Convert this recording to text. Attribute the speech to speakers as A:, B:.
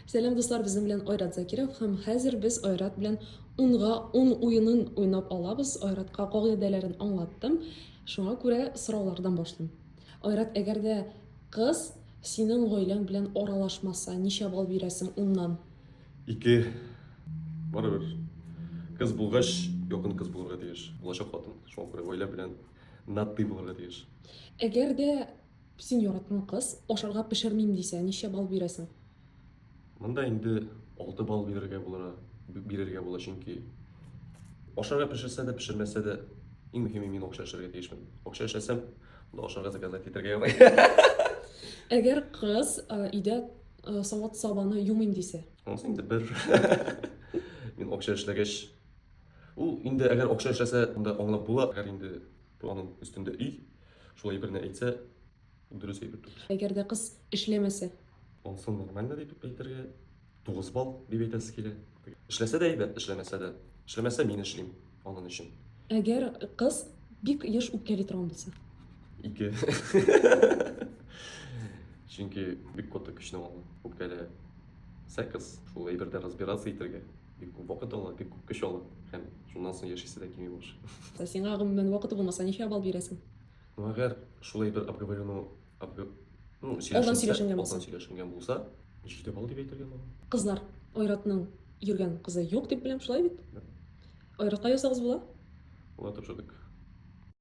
A: Сәлем дуслар, безнең белән Айрат Закиров һәм хәзер без Айрат белән 10 уенын уйнап алабыз. Айратка кагыйдәләрен аңлаттым. Шуңа күрә сораулардан башлыйм. Айрат, әгәр дә кыз синең гаиләң белән аралашмаса, ничә балл бирәсең 10-нан?
B: 2 барыбер кыз булгач, якын кыз булырга тиеш. Булачак хатын. Шуңа күрә гаилә белән надый булырга тиеш.
A: Әгәр дә син яраткан кыз ашарга пешермим дисә, ничә балл бирәсең?
B: Монда инде 6 балл бирергә була, чөнки ашарга пешерсә дә, пешермәсә дә, иң мөһиме мин акча эшләргә тиешмен. Акча эшләсәм, монда ашарга заказать итәргә ярый.
A: Әгәр кыз өйдә савыт сабаны юмыйм дисә,
B: Анысы инде бер мин акча эшләгәч, ул инде әгәр акча эшләсә, монда аңлап була. Әгәр инде аның өстендә өй, шулай берне әйтсә, дөрес әйтеп түгел.
A: әгәр дә кыз эшләмәсә,
B: Анысы нормально дип әйтергә, 9 балл дип әйтәсе килә. Эшләсә дә әйбәт, эшләмәсә дә. Эшләмәсә мин эшлим аның өчен.
A: әгәр кыз бик еш үпкәли торган булса,
B: 2. Чөнки бик каты көчне ала. Үпкәлә. Сәкыз, шул әйбердә разбираться итәргә. Бик күп вакыт ала, бик күп көч ала. Һәм шуннан соң яшисе дә килми баш.
A: сиңа гомумән вакыты булмаса, ничә балл бирәсең?
B: Ну, әгәр шулай бер обговорено, ну,
A: Алдан сөйләшенгән булса.
B: алдан сөйләшенгән булса, 7 балл дип әйтергә була.
A: Кызлар, Айратның йөргән кызы юк дип беләм, шулай бит?
B: Да.
A: Айратка ясагыз була?
B: Була тапшырдык.